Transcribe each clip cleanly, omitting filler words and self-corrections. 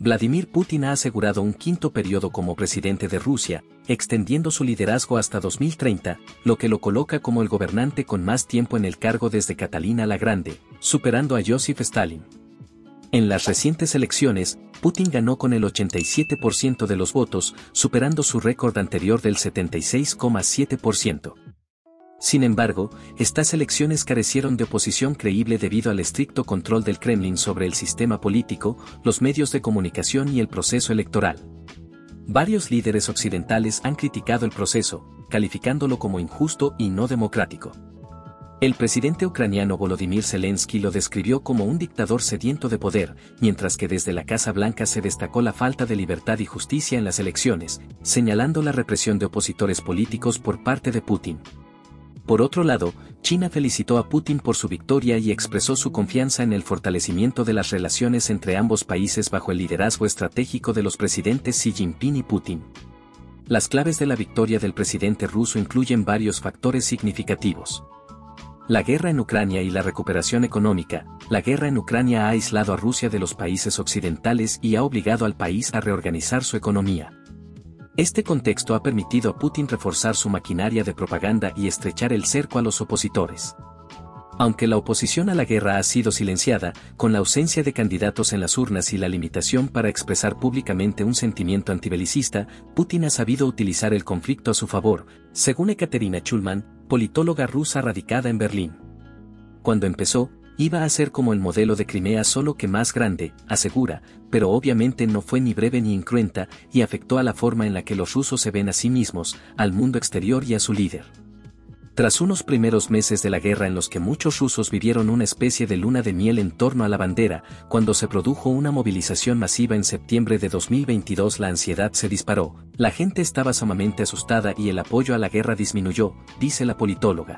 Vladimir Putin ha asegurado un quinto periodo como presidente de Rusia, extendiendo su liderazgo hasta 2030, lo que lo coloca como el gobernante con más tiempo en el cargo desde Catalina la Grande, superando a Joseph Stalin. En las recientes elecciones, Putin ganó con el 87% de los votos, superando su récord anterior del 76,7%. Sin embargo, estas elecciones carecieron de oposición creíble debido al estricto control del Kremlin sobre el sistema político, los medios de comunicación y el proceso electoral. Varios líderes occidentales han criticado el proceso, calificándolo como injusto y no democrático. El presidente ucraniano Volodymyr Zelensky lo describió como un dictador sediento de poder, mientras que desde la Casa Blanca se destacó la falta de libertad y justicia en las elecciones, señalando la represión de opositores políticos por parte de Putin. Por otro lado, China felicitó a Putin por su victoria y expresó su confianza en el fortalecimiento de las relaciones entre ambos países bajo el liderazgo estratégico de los presidentes Xi Jinping y Putin. Las claves de la victoria del presidente ruso incluyen varios factores significativos. La guerra en Ucrania y la recuperación económica. La guerra en Ucrania ha aislado a Rusia de los países occidentales y ha obligado al país a reorganizar su economía. Este contexto ha permitido a Putin reforzar su maquinaria de propaganda y estrechar el cerco a los opositores. Aunque la oposición a la guerra ha sido silenciada, con la ausencia de candidatos en las urnas y la limitación para expresar públicamente un sentimiento antibelicista, Putin ha sabido utilizar el conflicto a su favor, según Ekaterina Chulman, politóloga rusa radicada en Berlín. Cuando empezó, iba a ser como el modelo de Crimea solo que más grande, asegura, pero obviamente no fue ni breve ni incruenta y afectó a la forma en la que los rusos se ven a sí mismos, al mundo exterior y a su líder. Tras unos primeros meses de la guerra en los que muchos rusos vivieron una especie de luna de miel en torno a la bandera, cuando se produjo una movilización masiva en septiembre de 2022 la ansiedad se disparó, la gente estaba sumamente asustada y el apoyo a la guerra disminuyó, dice la politóloga.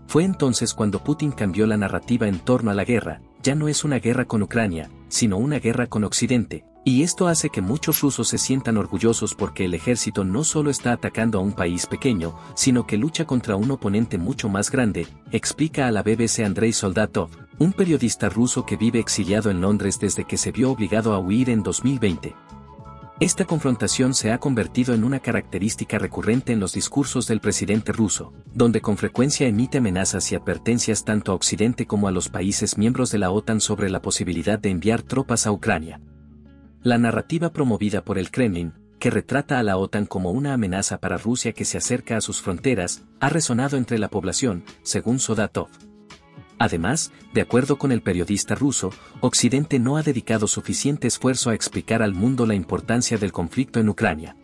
Fue entonces cuando Putin cambió la narrativa en torno a la guerra, ya no es una guerra con Ucrania, sino una guerra con Occidente, y esto hace que muchos rusos se sientan orgullosos porque el ejército no solo está atacando a un país pequeño, sino que lucha contra un oponente mucho más grande, explica a la BBC Andrei Soldatov, un periodista ruso que vive exiliado en Londres desde que se vio obligado a huir en 2020. Esta confrontación se ha convertido en una característica recurrente en los discursos del presidente ruso, donde con frecuencia emite amenazas y advertencias tanto a Occidente como a los países miembros de la OTAN sobre la posibilidad de enviar tropas a Ucrania. La narrativa promovida por el Kremlin, que retrata a la OTAN como una amenaza para Rusia que se acerca a sus fronteras, ha resonado entre la población, según Soldatov. Además, de acuerdo con el periodista ruso, Occidente no ha dedicado suficiente esfuerzo a explicar al mundo la importancia del conflicto en Ucrania.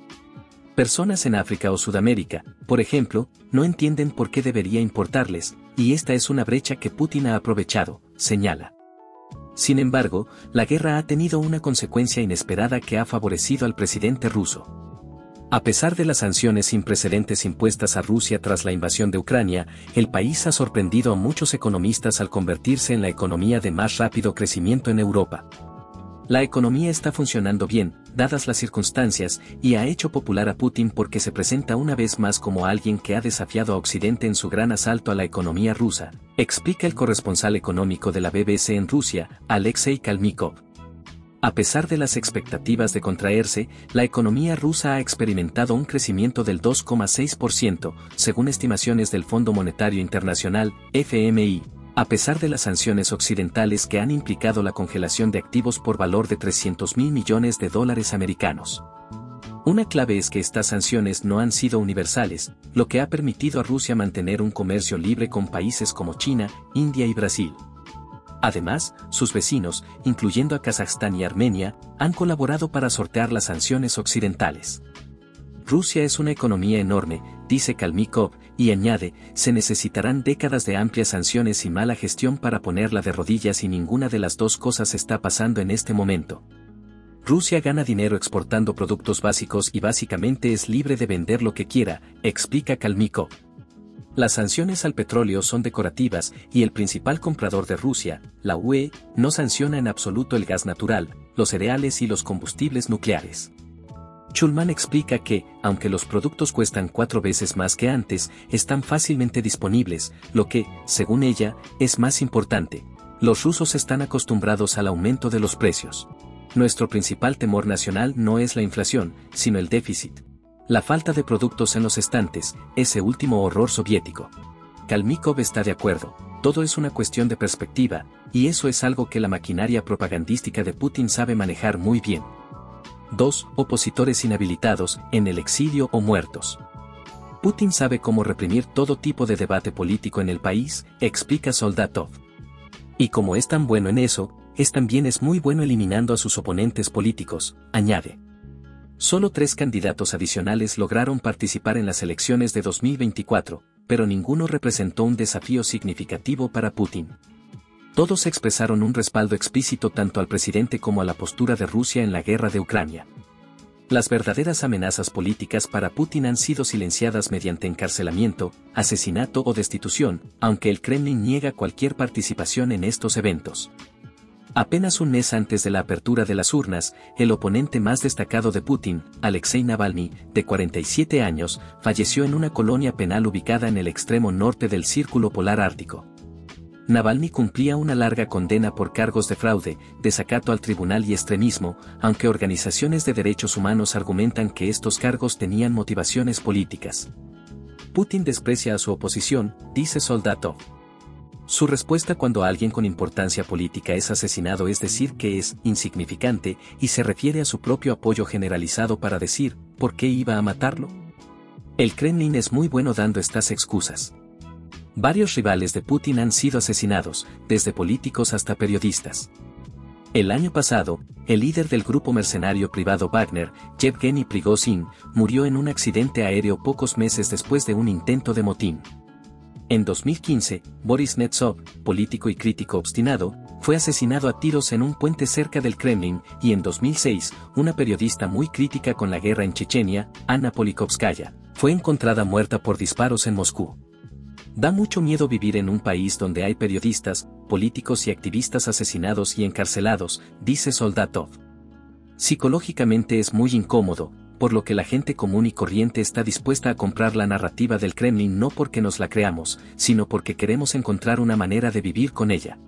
Personas en África o Sudamérica, por ejemplo, no entienden por qué debería importarles, y esta es una brecha que Putin ha aprovechado, señala. Sin embargo, la guerra ha tenido una consecuencia inesperada que ha favorecido al presidente ruso. A pesar de las sanciones sin precedentes impuestas a Rusia tras la invasión de Ucrania, el país ha sorprendido a muchos economistas al convertirse en la economía de más rápido crecimiento en Europa. La economía está funcionando bien, dadas las circunstancias, y ha hecho popular a Putin porque se presenta una vez más como alguien que ha desafiado a Occidente en su gran asalto a la economía rusa, explica el corresponsal económico de la BBC en Rusia, Alexei Kalmykov. A pesar de las expectativas de contraerse, la economía rusa ha experimentado un crecimiento del 2,6%, según estimaciones del Fondo Monetario Internacional, FMI, a pesar de las sanciones occidentales que han implicado la congelación de activos por valor de $300.000 millones americanos. Una clave es que estas sanciones no han sido universales, lo que ha permitido a Rusia mantener un comercio libre con países como China, India y Brasil. Además, sus vecinos, incluyendo a Kazajstán y Armenia, han colaborado para sortear las sanciones occidentales. Rusia es una economía enorme, dice Kalmykov, y añade, se necesitarán décadas de amplias sanciones y mala gestión para ponerla de rodillas y ninguna de las dos cosas está pasando en este momento. Rusia gana dinero exportando productos básicos y básicamente es libre de vender lo que quiera, explica Kalmykov. Las sanciones al petróleo son decorativas y el principal comprador de Rusia, la UE, no sanciona en absoluto el gas natural, los cereales y los combustibles nucleares. Chulman explica que, aunque los productos cuestan 4 veces más que antes, están fácilmente disponibles, lo que, según ella, es más importante. Los rusos están acostumbrados al aumento de los precios. Nuestro principal temor nacional no es la inflación, sino el déficit. La falta de productos en los estantes, ese último horror soviético. Kalmykov está de acuerdo, todo es una cuestión de perspectiva, y eso es algo que la maquinaria propagandística de Putin sabe manejar muy bien. 2. Opositores inhabilitados, en el exilio o muertos. Putin sabe cómo reprimir todo tipo de debate político en el país, explica Soldatov. Y como es tan bueno en eso, también es muy bueno eliminando a sus oponentes políticos, añade. Solo 3 candidatos adicionales lograron participar en las elecciones de 2024, pero ninguno representó un desafío significativo para Putin. Todos expresaron un respaldo explícito tanto al presidente como a la postura de Rusia en la guerra de Ucrania. Las verdaderas amenazas políticas para Putin han sido silenciadas mediante encarcelamiento, asesinato o destitución, aunque el Kremlin niega cualquier participación en estos eventos. Apenas un mes antes de la apertura de las urnas, el oponente más destacado de Putin, Alexei Navalny, de 47 años, falleció en una colonia penal ubicada en el extremo norte del Círculo Polar Ártico. Navalny cumplía una larga condena por cargos de fraude, desacato al tribunal y extremismo, aunque organizaciones de derechos humanos argumentan que estos cargos tenían motivaciones políticas. Putin desprecia a su oposición, dice Soldatov. Su respuesta cuando alguien con importancia política es asesinado es decir que es insignificante y se refiere a su propio apoyo generalizado para decir, ¿por qué iba a matarlo? El Kremlin es muy bueno dando estas excusas. Varios rivales de Putin han sido asesinados, desde políticos hasta periodistas. El año pasado, el líder del grupo mercenario privado Wagner, Yevgeny Prigozhin, murió en un accidente aéreo pocos meses después de un intento de motín. En 2015, Boris Nemtsov, político y crítico obstinado, fue asesinado a tiros en un puente cerca del Kremlin, y en 2006, una periodista muy crítica con la guerra en Chechenia, Anna Politkovskaya, fue encontrada muerta por disparos en Moscú. Da mucho miedo vivir en un país donde hay periodistas, políticos y activistas asesinados y encarcelados, dice Soldatov. Psicológicamente es muy incómodo, por lo que la gente común y corriente está dispuesta a comprar la narrativa del Kremlin no porque nos la creamos, sino porque queremos encontrar una manera de vivir con ella.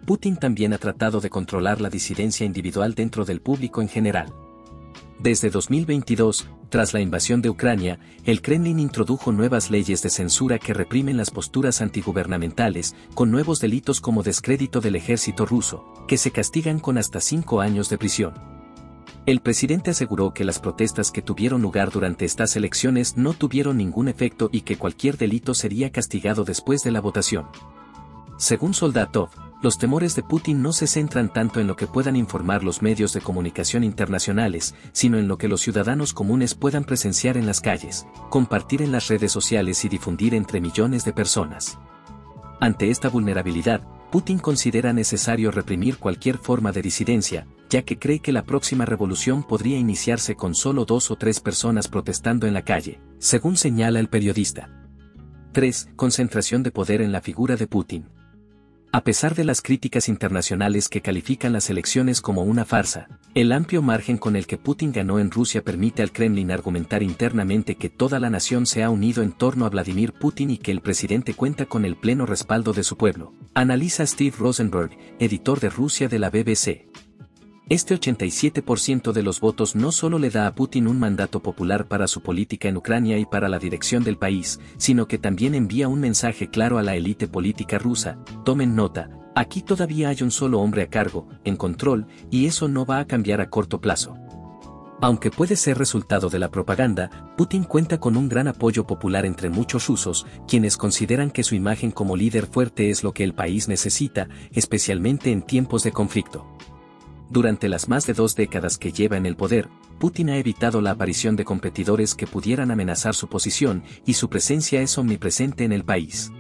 Putin también ha tratado de controlar la disidencia individual dentro del público en general. Desde 2022, tras la invasión de Ucrania, el Kremlin introdujo nuevas leyes de censura que reprimen las posturas antigubernamentales, con nuevos delitos como descrédito del ejército ruso, que se castigan con hasta 5 años de prisión. El presidente aseguró que las protestas que tuvieron lugar durante estas elecciones no tuvieron ningún efecto y que cualquier delito sería castigado después de la votación. Según Soldatov, los temores de Putin no se centran tanto en lo que puedan informar los medios de comunicación internacionales, sino en lo que los ciudadanos comunes puedan presenciar en las calles, compartir en las redes sociales y difundir entre millones de personas. Ante esta vulnerabilidad, Putin considera necesario reprimir cualquier forma de disidencia, ya que cree que la próxima revolución podría iniciarse con solo 2 o 3 personas protestando en la calle, según señala el periodista. 3. Concentración de poder en la figura de Putin. A pesar de las críticas internacionales que califican las elecciones como una farsa, el amplio margen con el que Putin ganó en Rusia permite al Kremlin argumentar internamente que toda la nación se ha unido en torno a Vladimir Putin y que el presidente cuenta con el pleno respaldo de su pueblo, analiza Steve Rosenberg, editor de Rusia de la BBC. Este 87% de los votos no solo le da a Putin un mandato popular para su política en Ucrania y para la dirección del país, sino que también envía un mensaje claro a la élite política rusa: tomen nota, aquí todavía hay un solo hombre a cargo, en control, y eso no va a cambiar a corto plazo. Aunque puede ser resultado de la propaganda, Putin cuenta con un gran apoyo popular entre muchos rusos, quienes consideran que su imagen como líder fuerte es lo que el país necesita, especialmente en tiempos de conflicto. Durante las más de 2 décadas que lleva en el poder, Putin ha evitado la aparición de competidores que pudieran amenazar su posición, y su presencia es omnipresente en el país.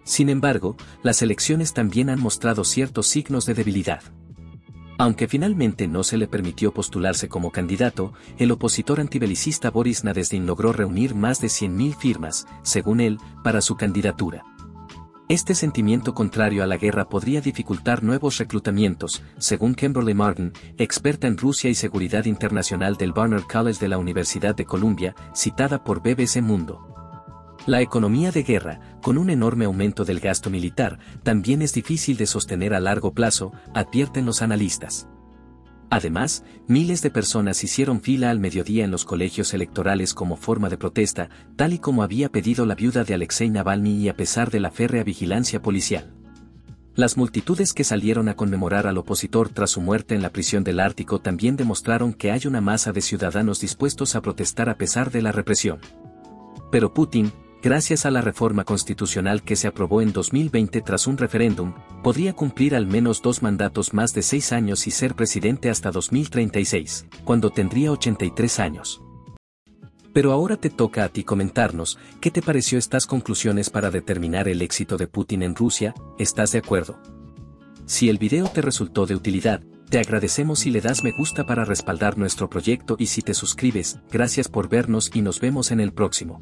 Sin embargo, las elecciones también han mostrado ciertos signos de debilidad. Aunque finalmente no se le permitió postularse como candidato, el opositor antibelicista Boris Nadezhdin logró reunir más de 100.000 firmas, según él, para su candidatura. Este sentimiento contrario a la guerra podría dificultar nuevos reclutamientos, según Kimberly Martin, experta en Rusia y seguridad internacional del Barnard College de la Universidad de Columbia, citada por BBC Mundo. La economía de guerra, con un enorme aumento del gasto militar, también es difícil de sostener a largo plazo, advierten los analistas. Además, miles de personas hicieron fila al mediodía en los colegios electorales como forma de protesta, tal y como había pedido la viuda de Alexei Navalny y a pesar de la férrea vigilancia policial. Las multitudes que salieron a conmemorar al opositor tras su muerte en la prisión del Ártico también demostraron que hay una masa de ciudadanos dispuestos a protestar a pesar de la represión. Pero Putin, gracias a la reforma constitucional que se aprobó en 2020 tras un referéndum, podría cumplir al menos 2 mandatos más de 6 años y ser presidente hasta 2036, cuando tendría 83 años. Pero ahora te toca a ti comentarnos, ¿qué te pareció estas conclusiones para determinar el éxito de Putin en Rusia? ¿Estás de acuerdo? Si el video te resultó de utilidad, te agradecemos si le das me gusta para respaldar nuestro proyecto y si te suscribes. Gracias por vernos y nos vemos en el próximo.